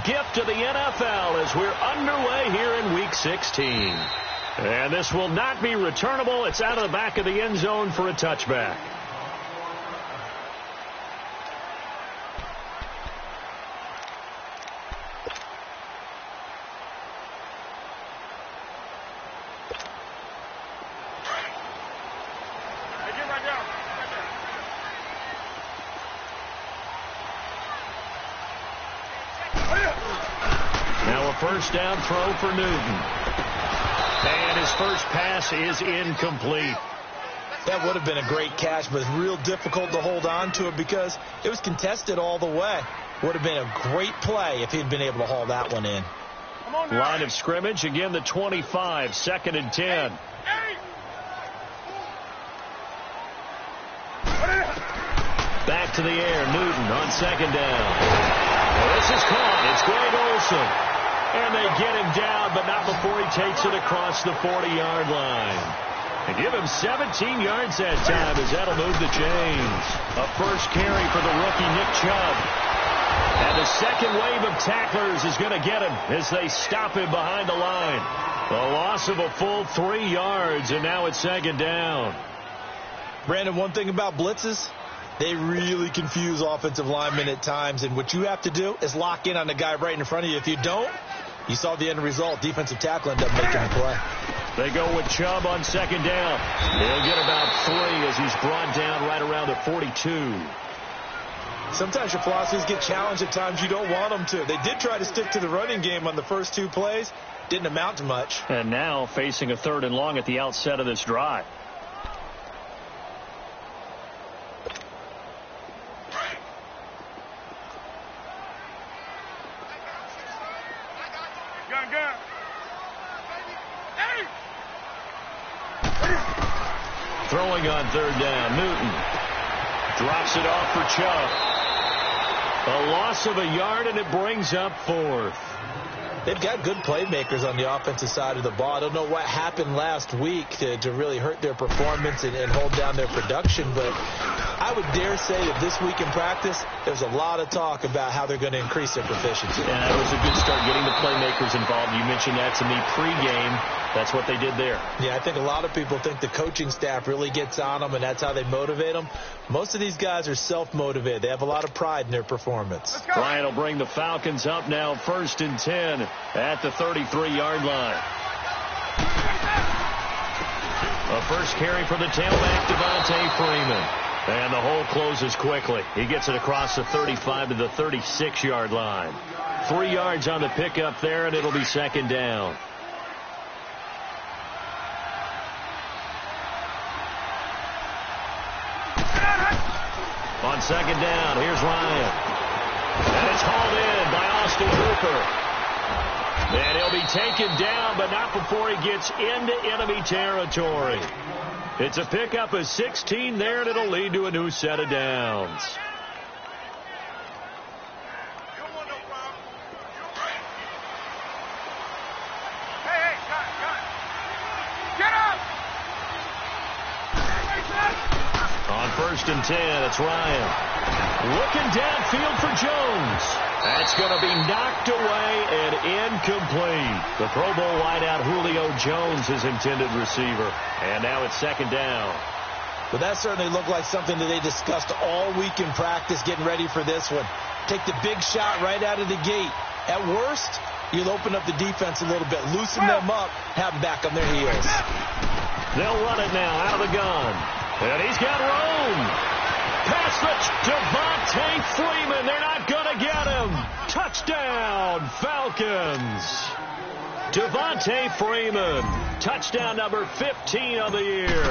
gift of the NFL as we're underway here in Week 16. And this will not be returnable. It's out of the back of the end zone for a touchback. Now a first down throw for Newton. And his first pass is incomplete. That would have been a great catch, but it's real difficult to hold on to it because it was contested all the way. Would have been a great play if he'd been able to haul that one in. Line of scrimmage, again the 25, 2nd and 10. Back to the air, Newton on 2nd down. Well, this is caught. It's Greg Olsen. And they get him down, but not before he takes it across the 40-yard line. They give him 17 yards that time as that'll move the chains. A first carry for the rookie Nick Chubb. And the second wave of tacklers is going to get him as they stop him behind the line. A loss of a full 3 yards, and now it's 2nd down. Brandon, one thing about blitzes, they really confuse offensive linemen at times, and what you have to do is lock in on the guy right in front of you. If you don't, you saw the end result. Defensive tackle ended up making the play. They go with Chubb on 2nd down. They'll get about 3 as he's brought down right around the 42. Sometimes your philosophies get challenged at times you don't want them to. They did try to stick to the running game on the first 2 plays. Didn't amount to much. And now facing a 3rd and long at the outset of this drive. Throwing on 3rd down, Newton drops it off for Chubb. A loss of a yard, and it brings up 4th. They've got good playmakers on the offensive side of the ball. I don't know what happened last week to really hurt their performance and hold down their production, but I would dare say that this week in practice, there's a lot of talk about how they're going to increase their proficiency. Yeah, it was a good start getting the playmakers involved. You mentioned that to me pregame. That's what they did there. Yeah, I think a lot of people think the coaching staff really gets on them, and that's how they motivate them. Most of these guys are self-motivated. They have a lot of pride in their performance. Bryant will bring the Falcons up now 1st and 10 at the 33-yard line. A first carry for the tailback, Devontae Freeman. And the hole closes quickly. He gets it across the 35 to the 36-yard line. 3 yards on the pickup there, and it'll be 2nd down. On 2nd down, here's Ryan. And it's hauled in by Austin Hooper. And he'll be taken down, but not before he gets into enemy territory. It's a pickup of 16 there, and it'll lead to a new set of downs. On 1st and 10, it's Ryan. Looking downfield for Jones. That's going to be knocked away and incomplete. The Pro Bowl wideout Julio Jones, his intended receiver. And now it's 2nd down. Well, that certainly looked like something that they discussed all week in practice, getting ready for this one. Take the big shot right out of the gate. At worst, you'll open up the defense a little bit, loosen them up, have them back on their heels. They'll run it now out of the gun. And he's got room. Pass rush, Devontae Freeman. They're not going to get him. Touchdown, Falcons. Devontae Freeman. Touchdown number 15 of the year.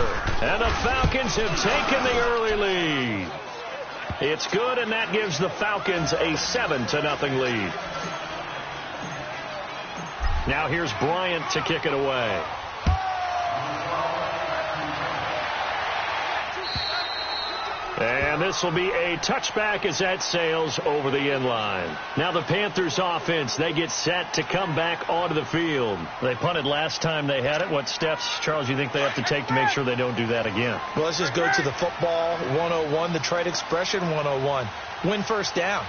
And the Falcons have taken the early lead. It's good, and that gives the Falcons a 7-0 lead. Now here's Bryant to kick it away. And this will be a touchback as that sails over the end line. Now the Panthers offense, they get set to come back onto the field. They punted last time they had it. What steps, Charles, you think they have to take to make sure they don't do that again? Well, let's just go to the football 101, the trade expression 101. Win first down.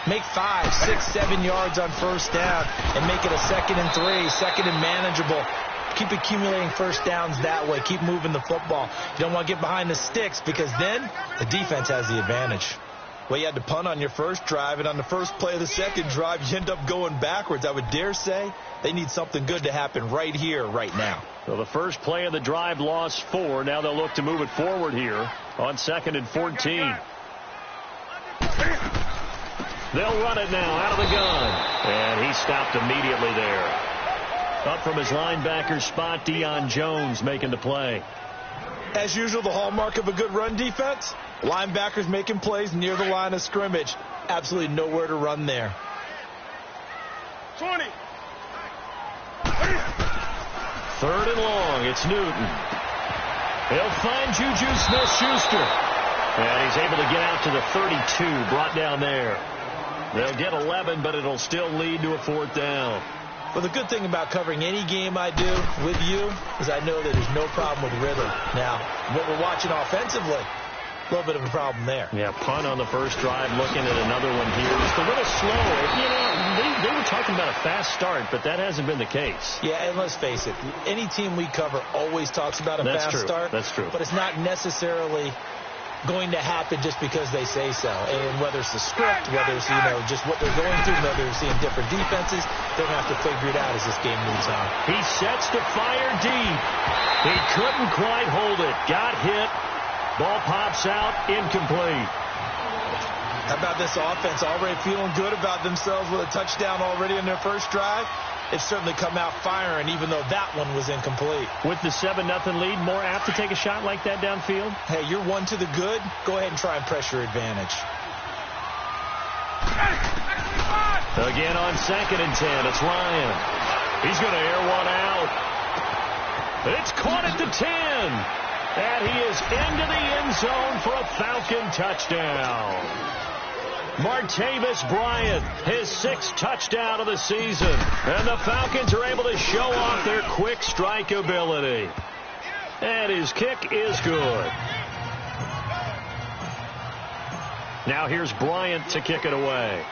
Make 5, 6, 7 yards on first down and make it a 2nd and 3, 2nd and manageable. Keep accumulating first downs that way. Keep moving the football. You don't want to get behind the sticks because then the defense has the advantage. Well, you had to punt on your first drive, and on the first play of the second drive, you end up going backwards. I would dare say they need something good to happen right here, right now. So the first play of the drive lost 4. Now they'll look to move it forward here on 2nd and 14. They'll run it now out of the gun. And he stopped immediately there. Up from his linebacker spot, Deion Jones making the play. As usual, the hallmark of a good run defense, linebackers making plays near the line of scrimmage. Absolutely nowhere to run there. 20. 3rd and long. It's Newton. He'll find Juju Smith-Schuster. And he's able to get out to the 32, brought down there. They'll get 11, but it'll still lead to a 4th down. Well, the good thing about covering any game I do with you is I know that there's no problem with rhythm. Now, what we're watching offensively, a little bit of a problem there. Yeah, punt on the first drive, looking at another one here. Just a little slow. You know, they were talking about a fast start, but that hasn't been the case. Yeah, and let's face it, any team we cover always talks about a fast start. That's true. But it's not necessarily going to happen just because they say so. And whether it's the script, whether it's, just what they're going through, whether they're seeing different defenses, they're going to have to figure it out as this game moves on. He sets to fire deep. He couldn't quite hold it. Got hit. Ball pops out. Incomplete. How about this offense already feeling good about themselves with a touchdown already in their first drive? It's certainly come out firing, even though that one was incomplete. With the 7-0 lead, more apt to take a shot like that downfield? Hey, you're 1 to the good. Go ahead and try and press your advantage. Again on 2nd and 10, it's Ryan. He's going to air one out. It's caught at the 10. And he is into the end zone for a Falcon touchdown. Martavis Bryant, his 6th touchdown of the season. And the Falcons are able to show off their quick strike ability. And his kick is good. Now here's Bryant to kick it away.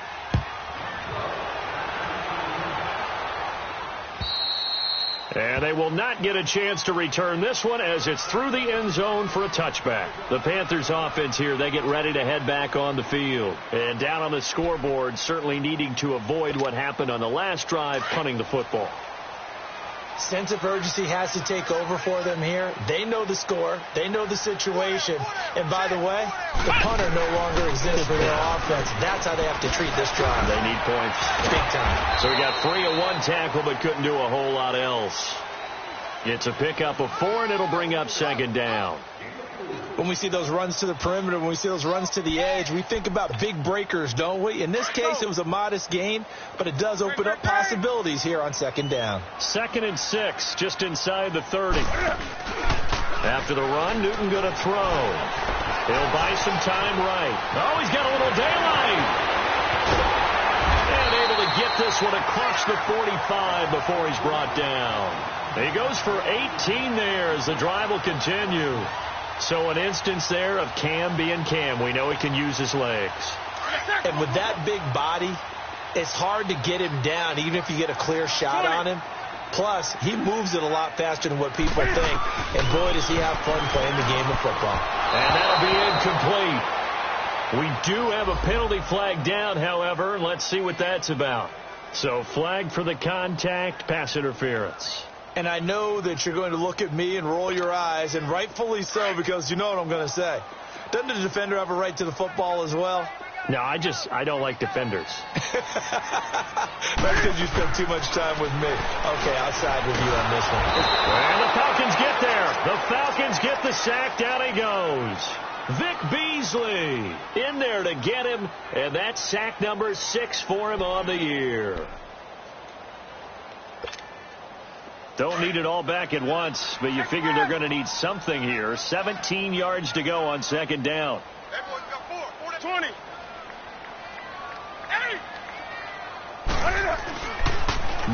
And they will not get a chance to return this one as it's through the end zone for a touchback. The Panthers offense here, they get ready to head back on the field. And down on the scoreboard, certainly needing to avoid what happened on the last drive, punting the football. Sense of urgency has to take over for them here. They know the score. They know the situation. And by the way, the punter no longer exists for their offense. That's how they have to treat this drive. They need points. Big time. So we got 3 of 1 tackle, but couldn't do a whole lot else. It's a pickup of 4, and it'll bring up 2nd down. When we see those runs to the perimeter, when we see those runs to the edge, we think about big breakers, don't we? In this case, it was a modest gain, but it does open up possibilities here on 2nd down. 2nd and 6, just inside the 30. After the run, Newton going to throw. He'll buy some time right. Oh, he's got a little daylight. And able to get this one across the 45 before he's brought down. He goes for 18 there as the drive will continue. So an instance there of Cam being Cam. We know he can use his legs. And with that big body, it's hard to get him down, even if you get a clear shot on him. Plus, he moves it a lot faster than what people think. And boy, does he have fun playing the game of football. And that'll be incomplete. We do have a penalty flag down, however. Let's see what that's about. So flag for the contact, pass interference. And I know that you're going to look at me and roll your eyes, and rightfully so, because you know what I'm going to say. Doesn't the defender have a right to the football as well? No, I don't like defenders. That's because you spent too much time with me. Okay, I'll side with you on this one. And the Falcons get there. The Falcons get the sack. Down he goes. Vic Beasley in there to get him, and that's sack number 6 for him on the year. Don't need it all back at once, but you figure they're going to need something here. 17 yards to go on 2nd down. Everyone's got 4, 20.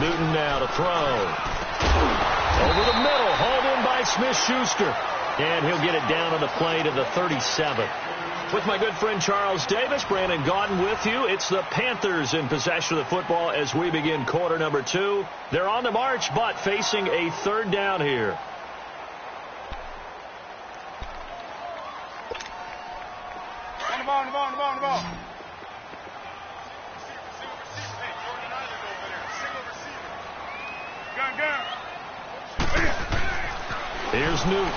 Newton now to throw. Over the middle, hauled in by Smith-Schuster. And he'll get it down on the play to the 37. With my good friend Charles Davis, Brandon Gaudin with you. It's the Panthers in possession of the football as we begin quarter number 2. They're on the march, but facing a third down here. On the ball. Gun. Here's Newton.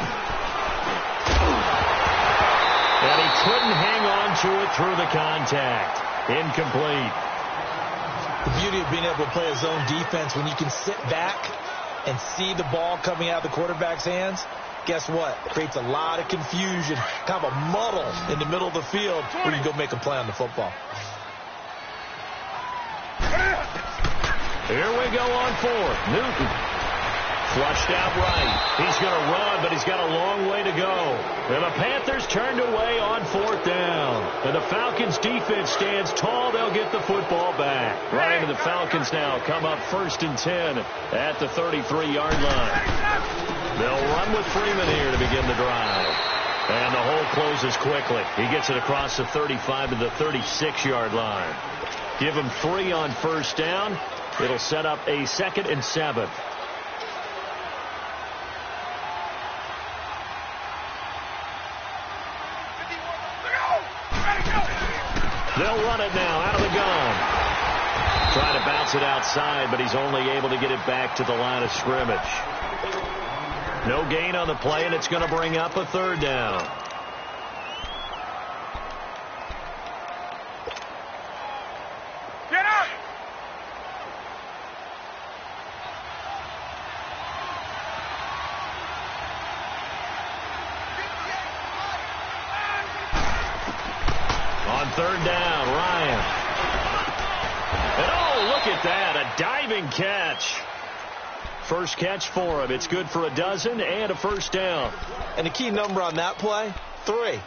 And he couldn't hang on to it through the contact. Incomplete. The beauty of being able to play a zone defense when you can sit back and see the ball coming out of the quarterback's hands, guess what? Creates a lot of confusion, kind of a muddle in the middle of the field where you go make a play on the football. Here we go on fourth. Newton. Flushed out right. He's going to run, but he's got a long way to go. And the Panthers turned away on fourth down. And the Falcons defense stands tall. They'll get the football back. Right, and the Falcons now come up 1st and 10 at the 33-yard line. They'll run with Freeman here to begin the drive. And the hole closes quickly. He gets it across the 35 to the 36-yard line. Give him 3 on first down. It'll set up a 2nd and 7. They'll run it now out of the gun. Trying to bounce it outside, but he's only able to get it back to the line of scrimmage. No gain on the play, and it's going to bring up a 3rd down. Get up! On 3rd down, Ryan. And oh, look at that, a diving catch. First catch for him. It's good for a dozen and a first down. And the key number on that play, 3.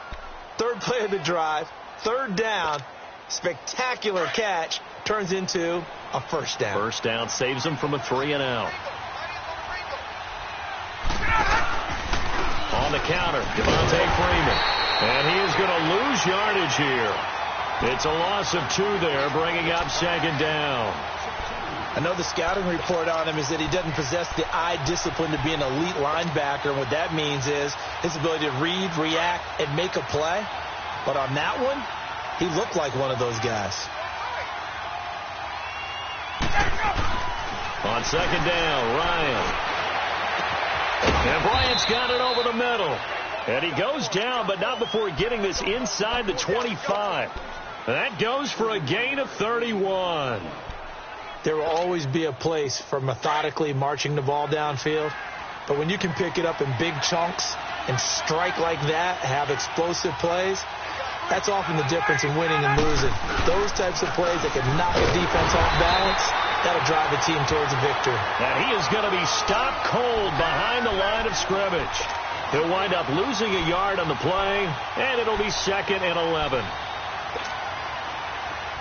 3rd play of the drive, 3rd down, spectacular catch, turns into a first down. First down saves him from a 3 and out. On the counter, Devontae Freeman. And he is going to lose yardage here. It's a loss of 2 there, bringing up 2nd down. I know the scouting report on him is that he doesn't possess the eye discipline to be an elite linebacker. And what that means is his ability to read, react, and make a play. But on that one, he looked like one of those guys. On 2nd down, Ryan. And Bryant's got it over the middle. And he goes down, but not before getting this inside the 25. And that goes for a gain of 31. There will always be a place for methodically marching the ball downfield. But when you can pick it up in big chunks and strike like that, have explosive plays, that's often the difference in winning and losing. Those types of plays that can knock a defense off balance, that'll drive a team towards a victory. And he is going to be stopped cold behind the line of scrimmage. He'll wind up losing a yard on the play, and it'll be 2nd and 11.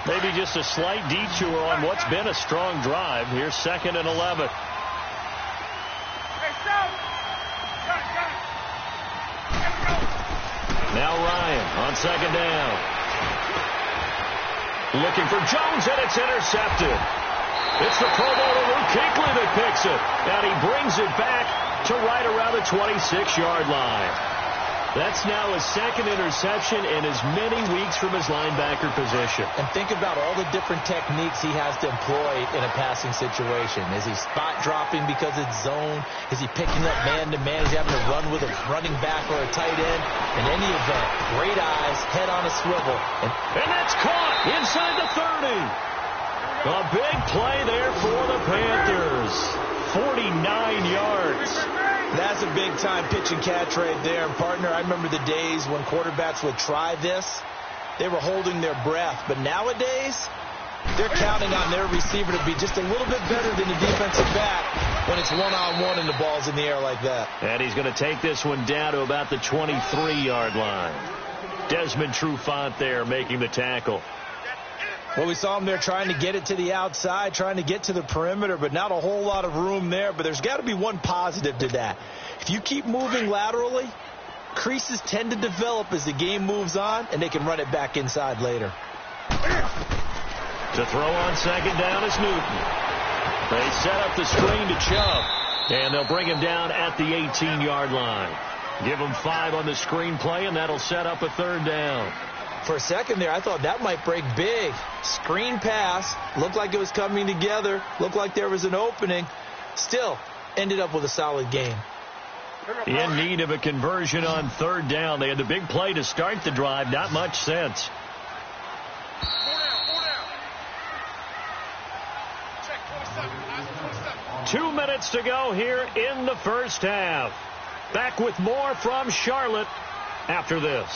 Maybe just a slight detour on what's been a strong drive. Here's 2nd and 11. Now Ryan on 2nd down. Looking for Jones, and it's intercepted. It's the Pro Bowler Luke Kuechly that picks it, and he brings it back to right around the 26-yard line. That's now his 2nd interception in as many weeks from his linebacker position. And think about all the different techniques he has to employ in a passing situation. Is he spot dropping because it's zone? Is he picking up man-to-man? Is he having to run with a running back or a tight end? In any event, great eyes, head on a swivel. And that's caught inside the 30. A big play there for the Panthers. 49 yards. That's a big-time pitch and catch right there. And, partner, I remember the days when quarterbacks would try this. They were holding their breath. But nowadays, they're counting on their receiver to be just a little bit better than the defensive back when it's one-on-one and the ball's in the air like that. And he's going to take this one down to about the 23-yard line. Desmond Trufant there making the tackle. Well, we saw him there trying to get it to the outside, trying to get to the perimeter, but not a whole lot of room there. But there's got to be one positive to that. If you keep moving laterally, Creases tend to develop as the game moves on, and they can run it back inside later. To throw on second down is Newton. They set up the screen to Chubb, and they'll bring him down at the 18-yard line. Give him 5 on the screen play, and that'll set up a third down. For a second there, I thought that might break big. Screen pass, looked like it was coming together, looked like there was an opening. Still, ended up with a solid game. In need of a conversion on third down. They had the big play to start the drive. Not much sense. 2 minutes to go here in the first half. Back with more from Charlotte after this.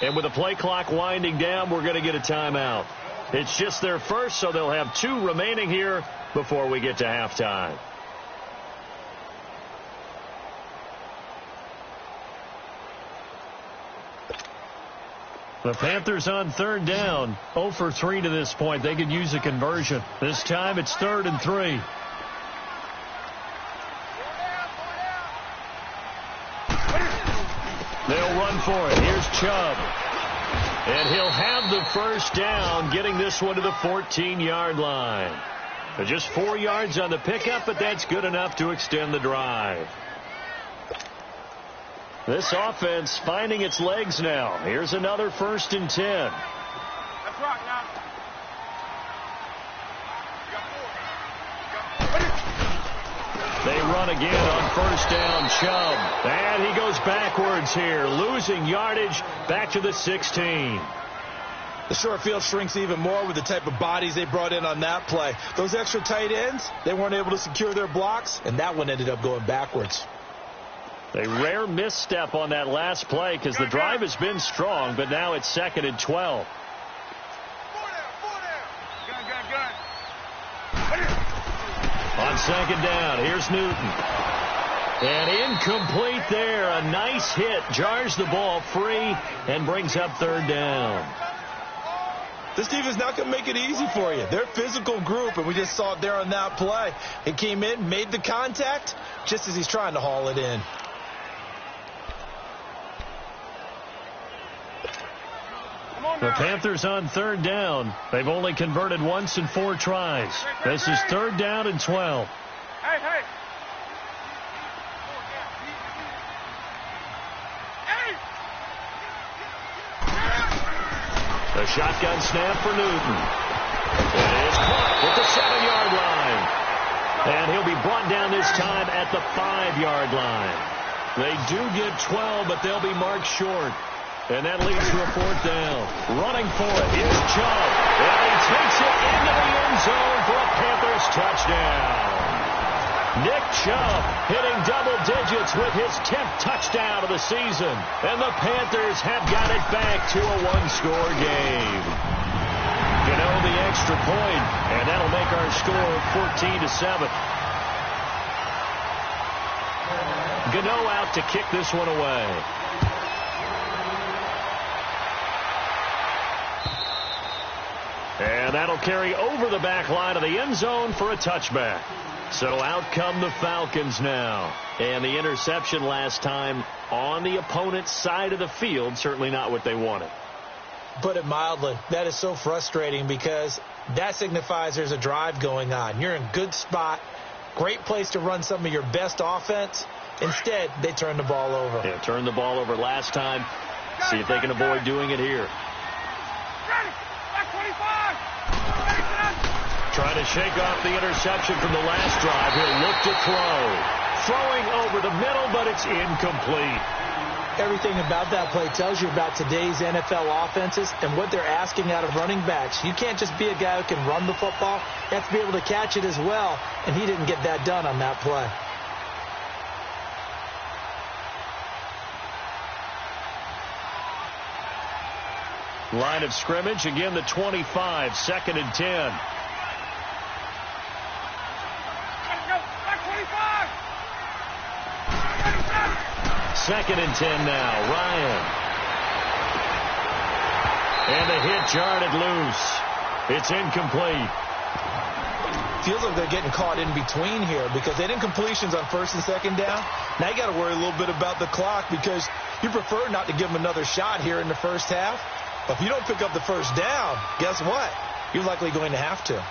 And with the play clock winding down, we're going to get a timeout. It's just their first, so they'll have 2 remaining here before we get to halftime. The Panthers on third down, 0 for 3 to this point. They could use a conversion. This time it's 3rd and 3. They'll run for it. Here's Chubb. And he'll have the first down, getting this one to the 14-yard line. Just 4 yards on the pickup, but that's good enough to extend the drive. This offense finding its legs now. Here's another 1st and 10. That's right now. They run again on first down. Chubb. And he goes backwards here, losing yardage back to the 16. The short field shrinks even more with the type of bodies they brought in on that play. Those extra tight ends, they weren't able to secure their blocks, and that one ended up going backwards. A rare misstep on that last play because the drive has been strong, but now it's 2nd and 12. On second down, here's Newton. And incomplete there. A nice hit. Jars the ball free and brings up 3rd down. This defense not going to make it easy for you. They're a physical group, and we just saw it there on that play. It came in, made the contact, just as he's trying to haul it in. The Panthers on 3rd down. They've only converted once in 4 tries. This is 3rd down and 12. Hey. The shotgun snap for Newton. It is caught at the 7-yard line. And he'll be brought down this time at the 5-yard line. They do get 12, but they'll be marked short. And that leads to a 4th down. Running for it is Chubb. And he takes it into the end zone for a Panthers touchdown. Nick Chubb hitting double digits with his 10th touchdown of the season. And the Panthers have got it back to a 1-score game. Gano the extra point, and that'll make our score 14-7. Gano out to kick this one away. And that'll carry over the back line of the end zone for a touchback. So out come the Falcons now. And the interception last time on the opponent's side of the field, certainly not what they wanted. Put it mildly, that is so frustrating because that signifies there's a drive going on. You're in a good spot, great place to run some of your best offense. Instead, they turn the ball over. Yeah, turned the ball over last time. See if they can avoid doing it here. Trying to shake off the interception from the last drive. He'll look to throw. Throwing over the middle, but it's incomplete. Everything about that play tells you about today's NFL offenses and what they're asking out of running backs. You can't just be a guy who can run the football. You have to be able to catch it as well, and he didn't get that done on that play. Line of scrimmage, again the 25, 2nd and 10. Second and 10 now. Ryan. And the hit jarred it loose. It's incomplete. Feels like they're getting caught in between here because they didn't completions on 1st and 2nd down. Now you got to worry a little bit about the clock because you prefer not to give them another shot here in the first half. But if you don't pick up the first down, guess what? You're likely going to have to.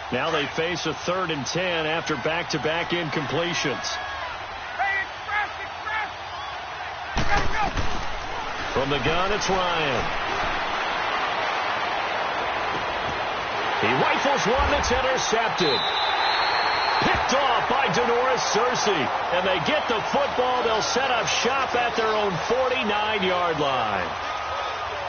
Now they face a 3rd and 10 after back-to-back incompletions. From the gun, it's Ryan. He rifles one that's intercepted. Picked off by Denoris Searcy. And they get the football. They'll set up shop at their own 49-yard line.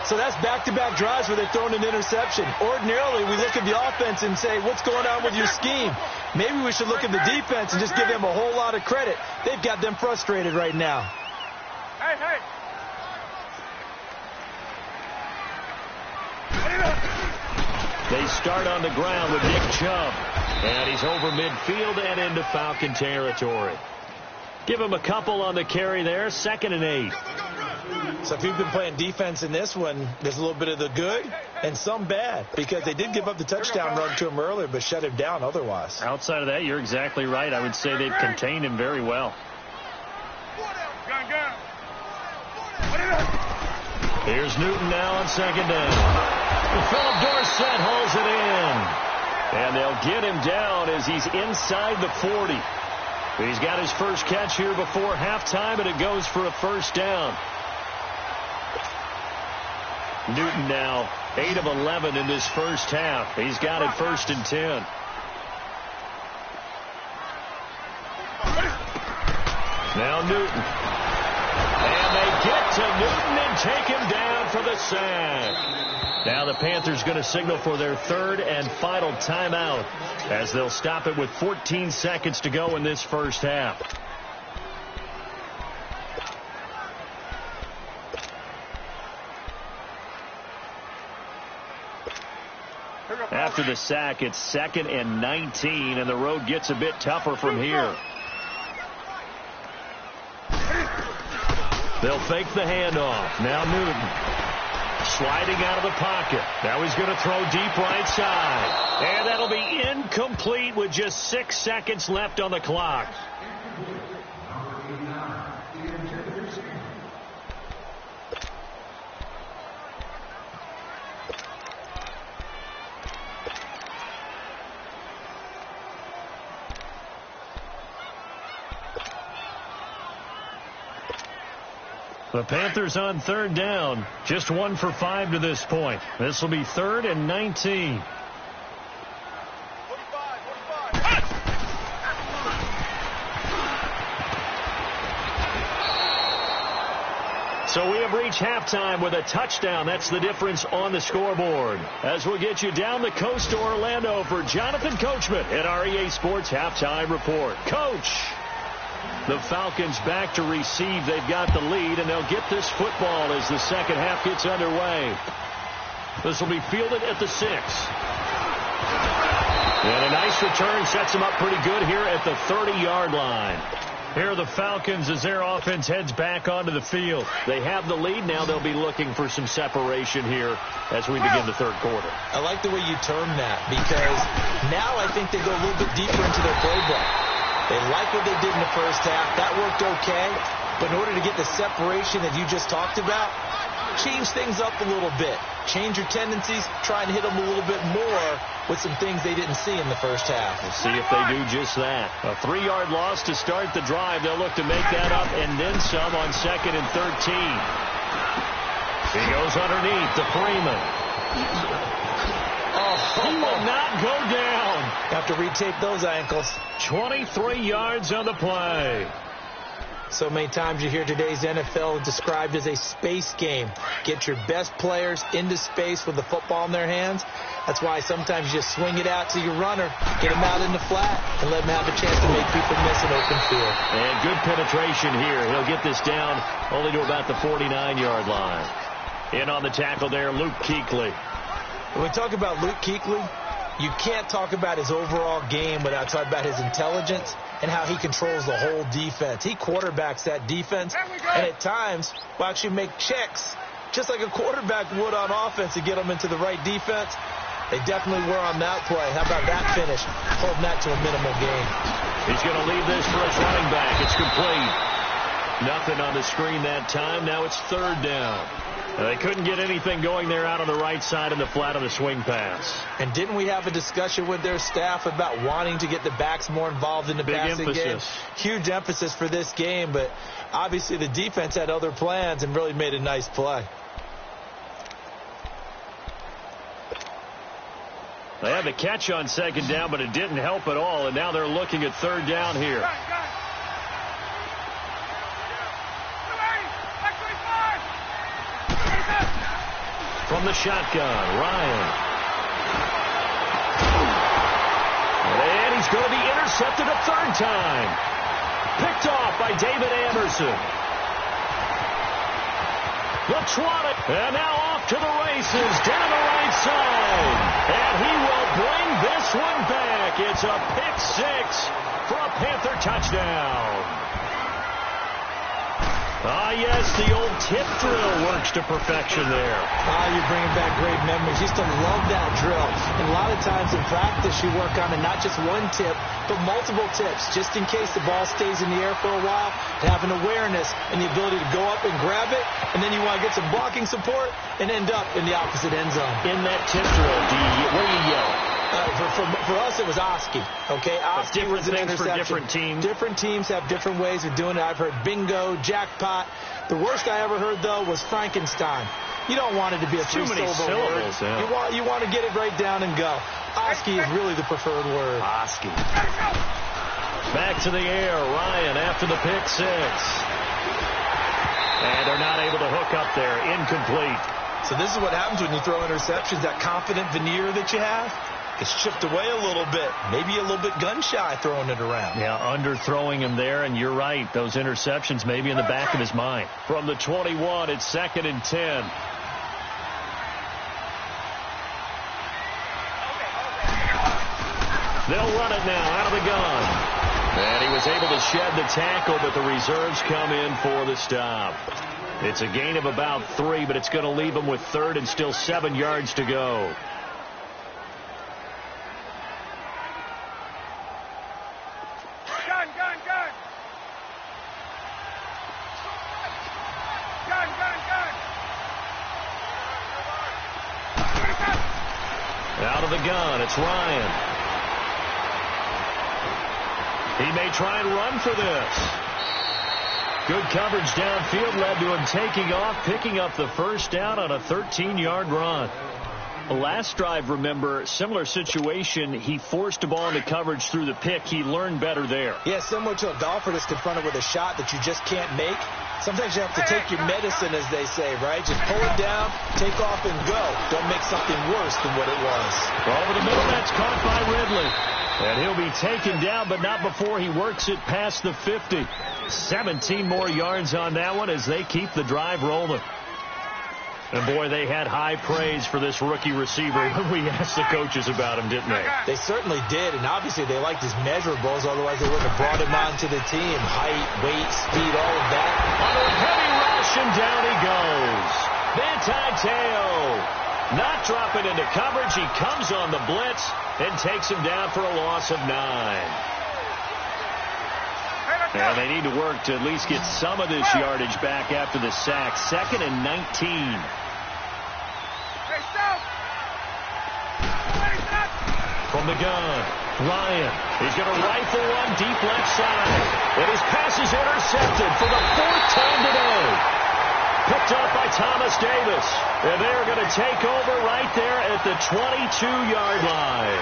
So that's back-to-back drives where they're throwing an interception. Ordinarily, we look at the offense and say, what's going on with your scheme? Maybe we should look at the defense and just give them a whole lot of credit. They've got them frustrated right now. Hey. They start on the ground with Nick Chubb. And he's over midfield and into Falcon territory. Give him a couple on the carry there. 2nd and 8. So if you've been playing defense in this one, there's a little bit of the good and some bad because they did give up the touchdown run to him earlier but shut him down otherwise. Outside of that, you're exactly right. I would say they've contained him very well. Here's Newton now on 2nd down. Philip Dorsett holds it in. And they'll get him down as he's inside the 40. He's got his first catch here before halftime, and it goes for a 1st down. Newton now 8 of 11 in this first half. He's got it 1st and 10. Now Newton. And they get to Newton and take him down for the sack. Now the Panthers going to signal for their 3rd and final timeout as they'll stop it with 14 seconds to go in this first half. After the sack, it's 2nd and 19, and the road gets a bit tougher from here. They'll fake the handoff. Now Newton. Sliding out of the pocket. Now he's going to throw deep right side. And that'll be incomplete with just 6 seconds left on the clock. The Panthers on 3rd down. Just 1 for 5 to this point. This will be 3rd and 19. So we have reached halftime with a touchdown. That's the difference on the scoreboard. As we'll get you down the coast to Orlando for Jonathan Coachman at our EA Sports Halftime Report. Coach! The Falcons back to receive. They've got the lead, and they'll get this football as the second half gets underway. This will be fielded at the 6. And a nice return sets them up pretty good here at the 30-yard line. Here are the Falcons as their offense heads back onto the field. They have the lead. Now they'll be looking for some separation here as we begin the 3rd quarter. I like the way you term that because now I think they go a little bit deeper into their playbook. They like what they did in the first half. That worked okay. But in order to get the separation that you just talked about, change things up a little bit. Change your tendencies. Try and hit them a little bit more with some things they didn't see in the first half. We'll see if they do just that. A 3-yard loss to start the drive. They'll look to make that up and then some on 2nd and 13. He goes underneath to Freeman. He will not go down. Have to retape those ankles. 23 yards on the play. So many times you hear today's NFL described as a space game. Get your best players into space with the football in their hands. That's why sometimes you just swing it out to your runner, get him out in the flat, and let him have a chance to make people miss an open field. And good penetration here. He'll get this down only to about the 49-yard line. In on the tackle there, Luke Kuechly. When we talk about Luke Kuechly, you can't talk about his overall game without talking about his intelligence and how he controls the whole defense. He quarterbacks that defense, and at times will actually make checks, just like a quarterback would on offense, to get them into the right defense. They definitely were on that play. How about that finish? Holding that to a minimal gain. He's going to leave this for his running back. It's complete. Nothing on the screen that time. Now it's third down. They couldn't get anything going there out on the right side in the flat on the swing pass. And didn't we have a discussion with their staff about wanting to get the backs more involved in the passing game? Huge emphasis for this game, but obviously the defense had other plans and really made a nice play. They had the catch on second down, but it didn't help at all, and now they're looking at third down here. From the shotgun, Ryan. And he's going to be intercepted a third time. Picked off by David Anderson. And now off to the races down the right side. And he will bring this one back. It's a pick six for a Panther touchdown. Ah, yes, the old tip drill works to perfection there. You're bringing back great memories. Used to love that drill. And a lot of times in practice, you work on it, not just one tip, but multiple tips, just in case the ball stays in the air for a while, to have an awareness and the ability to go up and grab it, and then you want to get some blocking support and end up in the opposite end zone. In that tip drill, what do you yell? For us, it was Oski. Okay, Oski was an interception. For different teams. Different teams have different ways of doing it. I've heard bingo, jackpot. The worst I ever heard, though, was Frankenstein. You don't want it to be a three-syllable word. Yeah. You want to get it right down and go. Oski is really the preferred word. Oski. Back to the air. Ryan after the pick six. And they're not able to hook up there. Incomplete. So this is what happens when you throw interceptions. That confident veneer that you have gets chipped away a little bit. Maybe a little bit gun-shy throwing it around. Yeah, underthrowing him there, and you're right. Those interceptions may be in the back of his mind. From the 21, it's 2nd and 10. They'll run it now out of the gun. And he was able to shed the tackle, but the reserves come in for the stop. It's a gain of about 3, but it's going to leave him with third and still 7 yards to go. Out of the gun, it's Ryan. He may try and run for this. Good coverage downfield led to him taking off, picking up the first down on a 13-yard run. Last drive, remember, similar situation. He forced a ball into coverage through the pick. He learned better there. Yeah, similar to a golfer that's confronted with a shot that you just can't make. Sometimes you have to take your medicine, as they say, right? Just pull it down, take off, and go. Don't make something worse than what it was. Over the middle, that's caught by Ridley. And he'll be taken down, but not before he works it past the 50. 17 more yards on that one as they keep the drive rolling. And, boy, they had high praise for this rookie receiver when we asked the coaches about him, didn't they? They certainly did, and obviously they liked his measurables, otherwise they wouldn't have brought him onto the team. Height, weight, speed, all of that. Under a heavy rush, and down he goes. Manti Te'o not dropping into coverage. He comes on the blitz and takes him down for a loss of 9. And they need to work to at least get some of this yardage back after the sack. 2nd and 19. From the gun, Ryan. He's going to rifle one deep left side. And his pass is intercepted for the 4th time today. Picked up by Thomas Davis. And they're going to take over right there at the 22-yard line.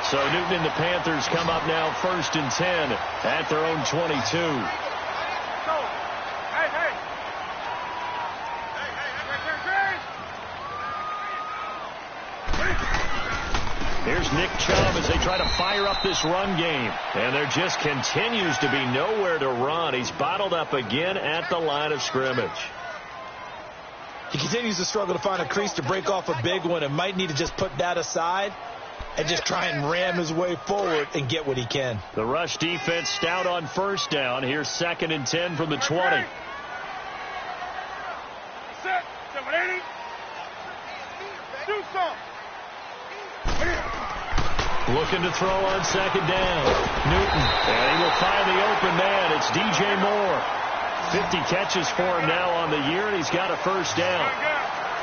So Newton and the Panthers come up now 1st and 10 at their own 22. Here's Nick Chubb as they try to fire up this run game. And there just continues to be nowhere to run. He's bottled up again at the line of scrimmage. He continues to struggle to find a crease to break off a big one and might need to just put that aside and just try and ram his way forward and get what he can. The rush defense stout on first down. Here's 2nd and 10 from the 20. Looking to throw on 2nd down. Newton. And he will find the open man. It's DJ Moore. 50 catches for him now on the year, and he's got a first down.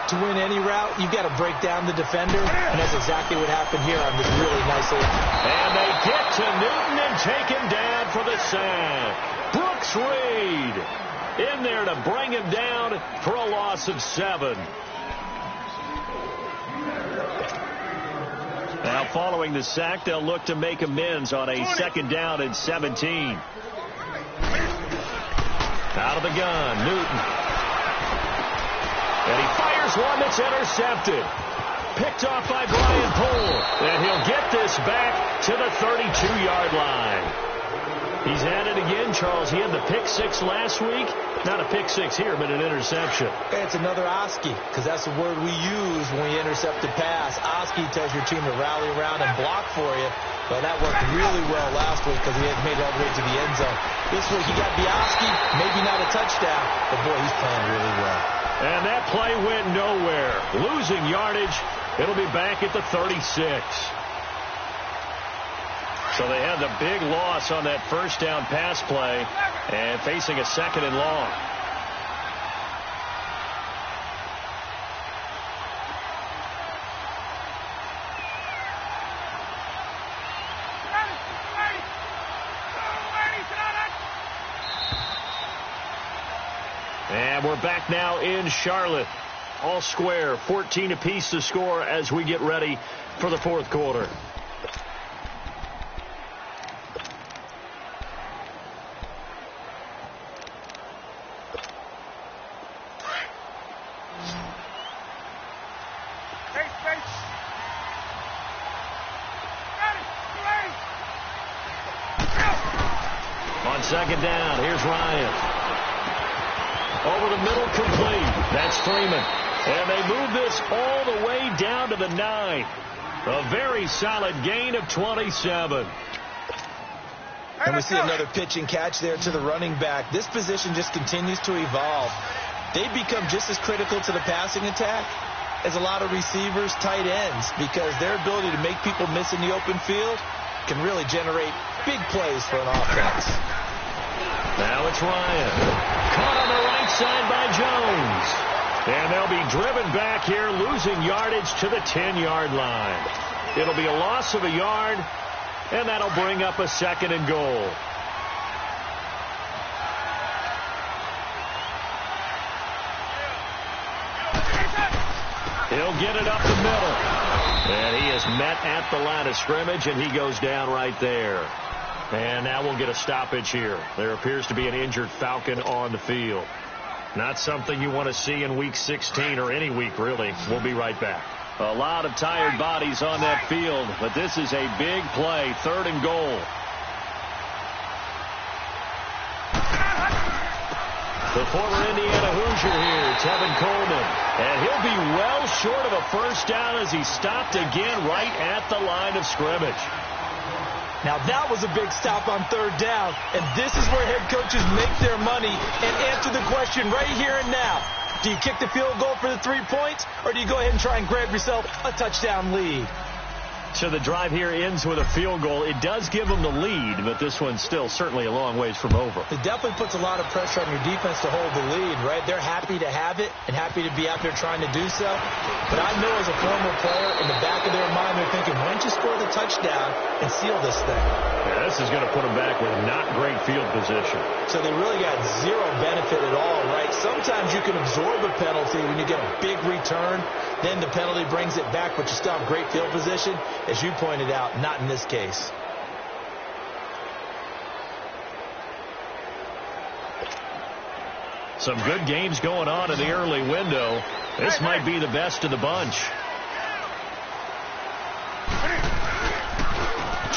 To win any route, you've got to break down the defender, and that's exactly what happened here on this really nice open. And they get to Newton and take him down for the sack. Brooks Reed in there to bring him down for a loss of 7. Now following the sack, they'll look to make amends on a 2nd down and 17. Out of the gun, Newton. And he fires one that's intercepted. Picked off by Brian Poole. And he'll get this back to the 32-yard line. He's at it again, Charles. He had the pick 6 last week. Not a pick 6 here, but an interception. It's another Oski, because that's the word we use when we intercept a pass. Oski tells your team to rally around and block for you. But that worked really well last week because he had made it all the way to the end zone. This week he got the Oski, maybe not a touchdown, but boy, he's playing really well. And that play went nowhere. Losing yardage. It'll be back at the 36. So they had the big loss on that first down pass play and facing a 2nd and long. And we're back now in Charlotte. All square, 14 apiece to score as we get ready for the 4th quarter. On 2nd down, here's Ryan. Over the middle, complete. That's Freeman. And they move this all the way down to the 9. A very solid gain of 27. And we see another pitch and catch there to the running back. This position just continues to evolve. They become just as critical to the passing attack as a lot of receivers, tight ends, because their ability to make people miss in the open field can really generate big plays for an offense. Now it's Ryan. Caught on the right side by Jones. And they'll be driven back here, losing yardage to the 10-yard line. It'll be a loss of a yard, and that'll bring up a 2nd and goal. He'll get it up the middle. And he is met at the line of scrimmage, and he goes down right there. And now we'll get a stoppage here. There appears to be an injured Falcon on the field. Not something you want to see in Week 16 or any week, really. We'll be right back. A lot of tired bodies on that field, but this is a big play, 3rd and goal. The former Indiana Hoosier here, Tevin Coleman. And he'll be well short of a first down as he stopped again right at the line of scrimmage. Now that was a big stop on 3rd down, and this is where head coaches make their money and answer the question right here and now. Do you kick the field goal for the 3 points, or do you go ahead and try and grab yourself a touchdown lead? So the drive here ends with a field goal. It does give them the lead, but this one's still certainly a long ways from over. It definitely puts a lot of pressure on your defense to hold the lead, right? They're happy to have it and happy to be out there trying to do so. But I know as a former player, in the back of their mind, they're thinking, why don't you score the touchdown and seal this thing? Yeah, this is going to put them back with not great field position. So they really got zero benefit at all, right? Sometimes you can absorb a penalty when you get a big return. Then the penalty brings it back, but you still have great field position. As you pointed out, not in this case. Some good games going on in the early window. This might be the best of the bunch.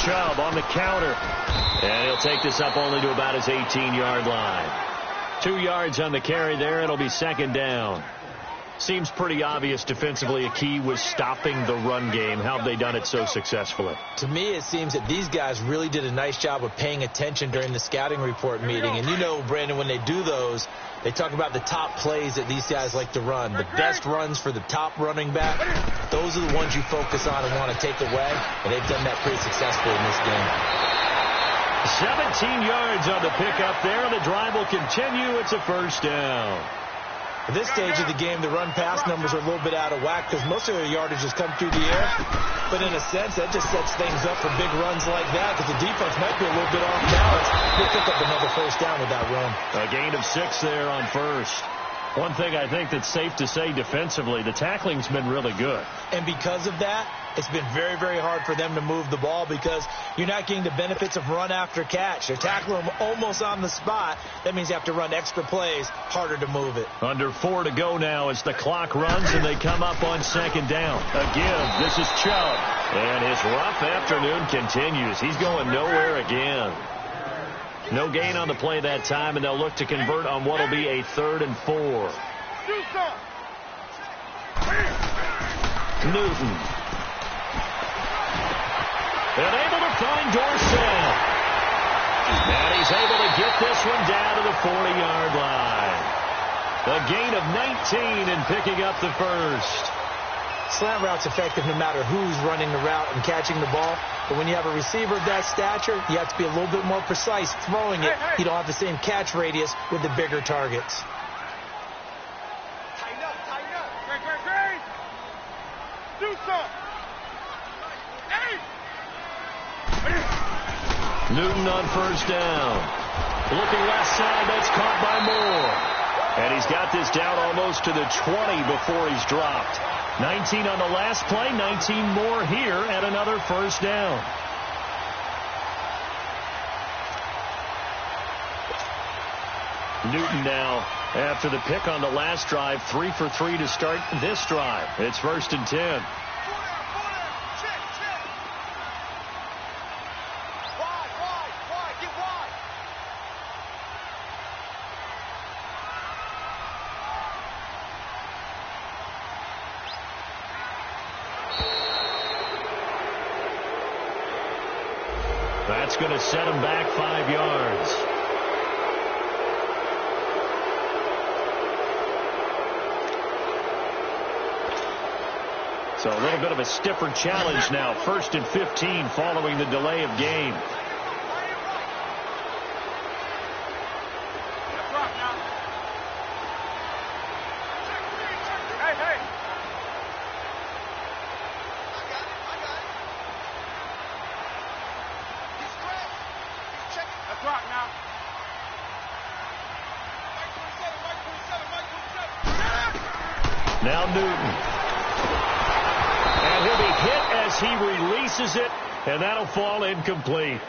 Chubb on the counter. And he'll take this up only to about his 18-yard line. 2 yards on the carry there. It'll be second down. Seems pretty obvious defensively a key was stopping the run game. How have they done it so successfully? To me, it seems that these guys really did a nice job of paying attention during the scouting report meeting. And you know, Brandon, when they do those, they talk about the top plays that these guys like to run. The best runs for the top running back, those are the ones you focus on and want to take away. And they've done that pretty successfully in this game. 17 yards on the pickup there, and the drive will continue. It's a first down. At this stage of the game, the run-pass numbers are a little bit out of whack because most of their yardage has come through the air. But in a sense, that just sets things up for big runs like that because the defense might be a little bit off balance. They'll pick up another first down with that run. A gain of 6 there on first. One thing I think that's safe to say defensively, the tackling's been really good. And because of that, it's been very, very hard for them to move the ball because you're not getting the benefits of run after catch. They're tackling them almost on the spot. That means you have to run extra plays, harder to move it. Under 4 to go now as the clock runs and they come up on second down. Again, this is Chubb. And his rough afternoon continues. He's going nowhere again. No gain on the play that time, and they'll look to convert on what will be a 3rd and 4. Newton. And able to find Dorsett. And he's able to get this one down to the 40-yard line. A gain of 19 and picking up the first. Slant route's effective no matter who's running the route and catching the ball. But when you have a receiver of that stature, you have to be a little bit more precise throwing it. You don't have the same catch radius with the bigger targets. Tighten up, tighten up. Great. Do something. Hey! Newton on first down. Looking left side, that's caught by Moore. And he's got this down almost to the 20 before he's dropped. 19 on the last play, 19 more here at another first down. Newton now, after the pick on the last drive, 3 for 3 to start this drive. It's 1st and 10. That's going to set him back 5 yards. So a little bit of a stiffer challenge now. 1st and 15 following the delay of game. Now Newton. And he'll be hit as he releases it, and that'll fall incomplete.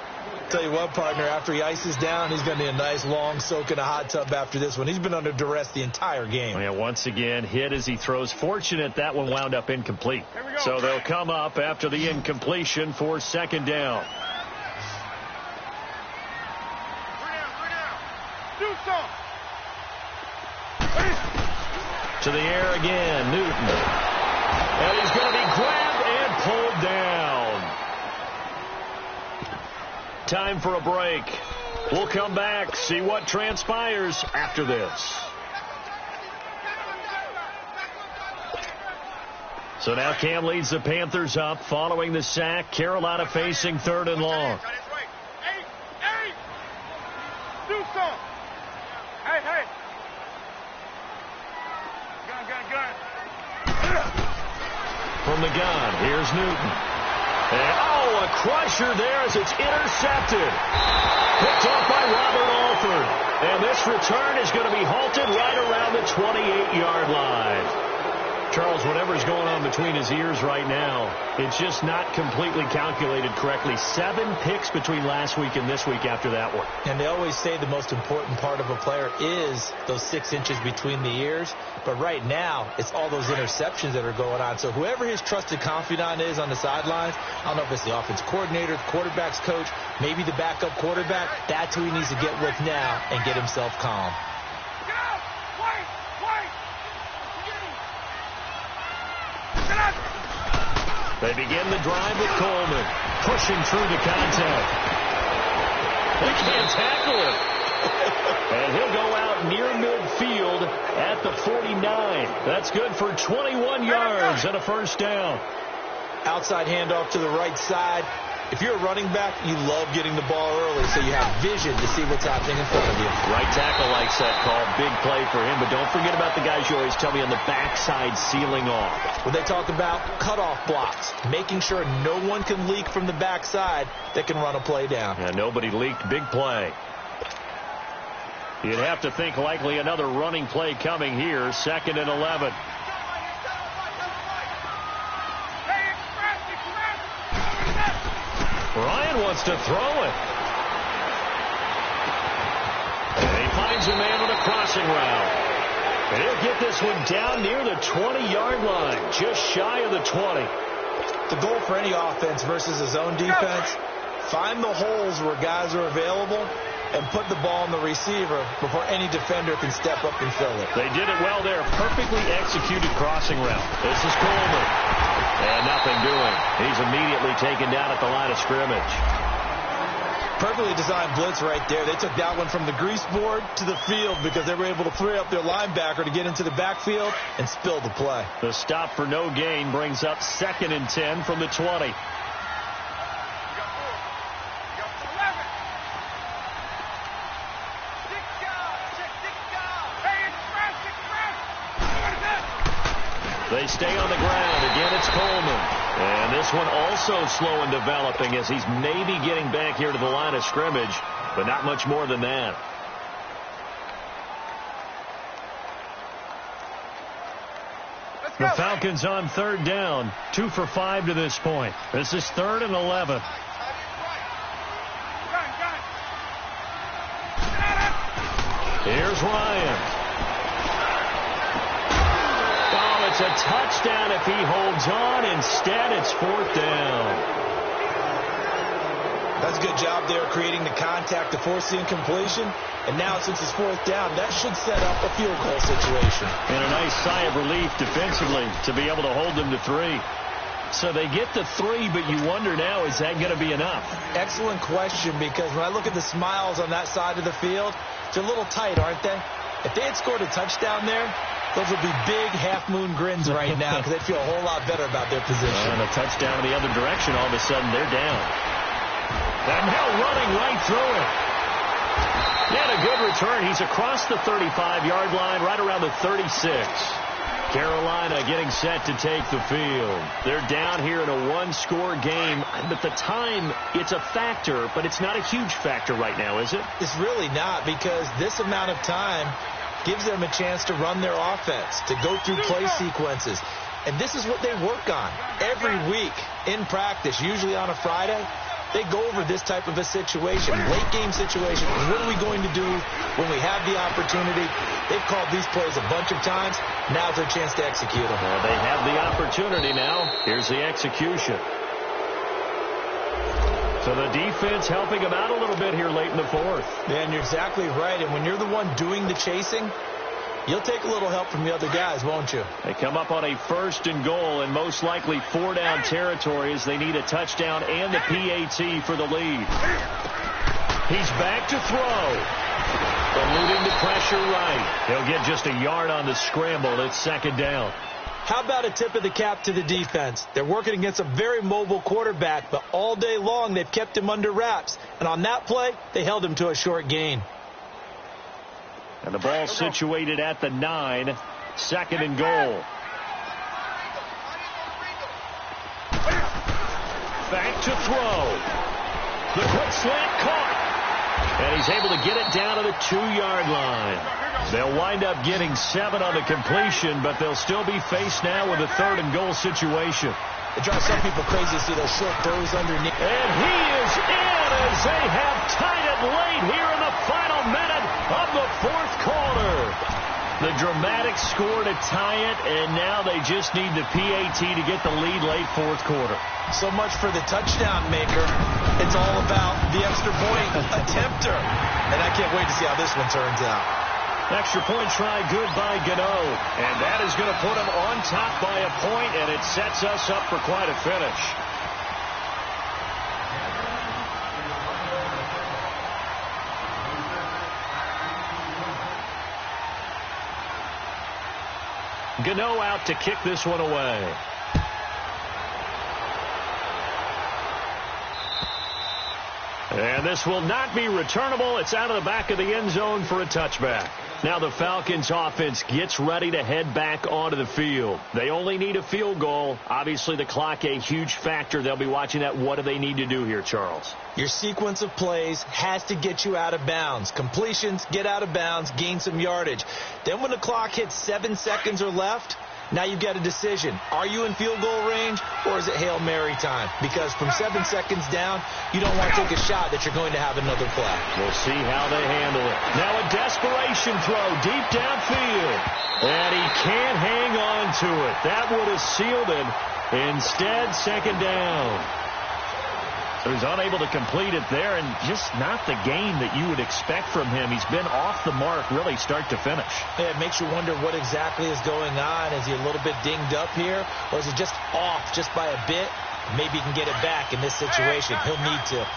Tell you what, partner, after he ices down, he's going to need a nice long soak in a hot tub after this one. He's been under duress the entire game. Yeah, once again, hit as he throws. Fortunate that one wound up incomplete. So they'll come up after the incompletion for second down. Do something. To the air again, Newton. And he's going to be grabbed and pulled down. Time for a break. We'll come back, see what transpires after this. So now Cam leads the Panthers up following the sack. Carolina facing 3rd and long. Hey! Do something. Hey! Gun. From the gun, here's Newton. And, a crusher there as it's intercepted. Picked off by Robert Alford. And this return is going to be halted right around the 28-yard line. Charles, whatever's going on between his ears right now, it's just not completely calculated correctly. 7 picks between last week and this week after that one. And they always say the most important part of a player is those 6 inches between the ears. But right now, it's all those interceptions that are going on. So whoever his trusted confidant is on the sidelines, I don't know if it's the offense coordinator, the quarterback's coach, maybe the backup quarterback, that's who he needs to get with now and get himself calm. They begin the drive with Coleman, pushing through the contact. They can't tackle him. And he'll go out near midfield at the 49. That's good for 21 yards and a first down. Outside handoff to the right side. If you're a running back, you love getting the ball early so you have vision to see what's happening in front of you. Right tackle likes that call. Big play for him. But don't forget about the guys you always tell me on the backside sealing off. When they talk about cutoff blocks, making sure no one can leak from the backside that can run a play down. Yeah, nobody leaked. Big play. You'd have to think likely another running play coming here. 2nd and 11. Ryan wants to throw it. And he finds a man with a crossing route. And he'll get this one down near the 20-yard line, just shy of the 20. The goal for any offense versus a zone defense, find the holes where guys are available and put the ball on the receiver before any defender can step up and fill it. They did it well there. Perfectly executed crossing route. This is Coleman. And nothing doing. He's immediately taken down at the line of scrimmage. Perfectly designed blitz right there. They took that one from the grease board to the field because they were able to free up their linebacker to get into the backfield and spill the play. The stop for no gain brings up 2nd and 10 from the 20. They stay on the ground. Again, it's Coleman. And this one also slow in developing as he's maybe getting back here to the line of scrimmage, but not much more than that. The Falcons on 3rd down, 2 for 5 to this point. This is 3rd and 11. Here's Ryan. It's a touchdown if he holds on. Instead, it's 4th down. That's a good job there creating the contact to force the incompletion. And now, since it's 4th down, that should set up a field goal situation. And a nice sigh of relief defensively to be able to hold them to 3. So they get to 3, but you wonder now, is that going to be enough? Excellent question, because when I look at the smiles on that side of the field, they're a little tight, aren't they? If they had scored a touchdown there, those would be big half-moon grins right now because they'd feel a whole lot better about their position. And a touchdown in the other direction, all of a sudden they're down. And now running right through it. And a good return. He's across the 35-yard line, right around the 36. Carolina getting set to take the field. They're down here in a 1-score game. But the time, it's a factor, but it's not a huge factor right now, is it? It's really not, because this amount of time gives them a chance to run their offense, to go through play sequences. And this is what they work on every week in practice, usually on a Friday. They go over this type of a situation, late game situation. What are we going to do when we have the opportunity? They've called these plays a bunch of times. Now's their chance to execute them. Well, they have the opportunity now. Here's the execution. So the defense helping them out a little bit here late in the 4th. Yeah, and you're exactly right. And when you're the one doing the chasing, you'll take a little help from the other guys, won't you? They come up on a 1st and goal and most likely 4-down territory as they need a touchdown and the PAT for the lead. He's back to throw. Eluding the pressure right. He'll get just a yard on the scramble. It's 2nd down. How about a tip of the cap to the defense? They're working against a very mobile quarterback, but all day long they've kept him under wraps. And on that play, they held him to a short gain. And the ball situated at the 9. 2nd and goal. Back to throw. The quick slant caught. And he's able to get it down to the 2-yard line. They'll wind up getting 7 on the completion, but they'll still be faced now with a 3rd-and-goal situation. It drives some people crazy to see those short throws underneath. And he is in as they have tied it late here in the final minute of the 4th quarter. The dramatic score to tie it, and now they just need the PAT to get the lead late 4th quarter. So much for the touchdown maker. It's all about the extra point attempter. And I can't wait to see how this one turns out. Extra point try good by Gano. And that is going to put him on top by a point, and it sets us up for quite a finish. Gano out to kick this one away. And this will not be returnable. It's out of the back of the end zone for a touchback. Now the Falcons offense gets ready to head back onto the field. They only need a field goal. Obviously the clock a huge factor. They'll be watching that. What do they need to do here, Charles? Your sequence of plays has to get you out of bounds. Completions, get out of bounds, gain some yardage. Then when the clock hits 7 seconds or left, now you've got a decision. Are you in field goal range, or is it Hail Mary time? Because from 7 seconds down, you don't want to take a shot that you're going to have another play. We'll see how they handle it. Now a desperation throw deep downfield. And he can't hang on to it. That would have sealed it. Instead, 2nd down. So he's unable to complete it there, and just not the game that you would expect from him. He's been off the mark really start to finish. Yeah, it makes you wonder what exactly is going on. Is he a little bit dinged up here, or is he just off just by a bit? Maybe he can get it back in this situation. He'll need to.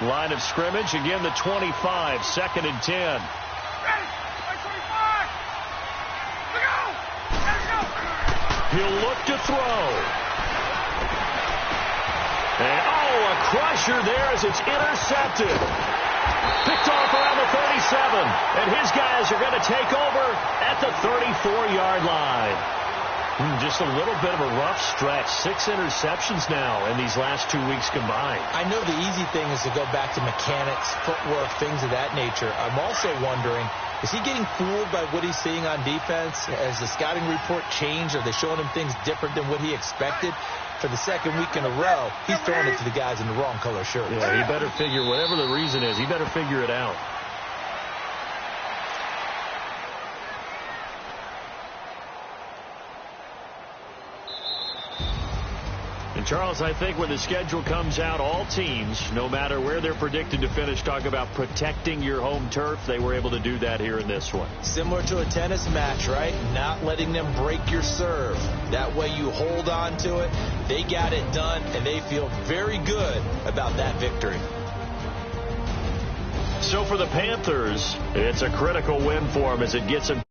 Line of scrimmage, again the 25, 2nd and 10. Ready? 25! Let's go! Let's go! He'll look to throw. And, a crusher there as it's intercepted. Picked off around the 37. And his guys are going to take over at the 34-yard line. Just a little bit of a rough stretch. 6 interceptions now in these last 2 weeks combined. I know the easy thing is to go back to mechanics, footwork, things of that nature. I'm also wondering, is he getting fooled by what he's seeing on defense? Has the scouting report changed? Are they showing him things different than what he expected? For the 2nd week in a row, he's throwing it to the guys in the wrong color shirts. Yeah, he better figure, whatever the reason is, he better figure it out. And Charles, I think when the schedule comes out, all teams, no matter where they're predicted to finish, talk about protecting your home turf. They were able to do that here in this one. Similar to a tennis match, right? Not letting them break your serve. That way you hold on to it. They got it done, and they feel very good about that victory. So for the Panthers, it's a critical win for them as it gets them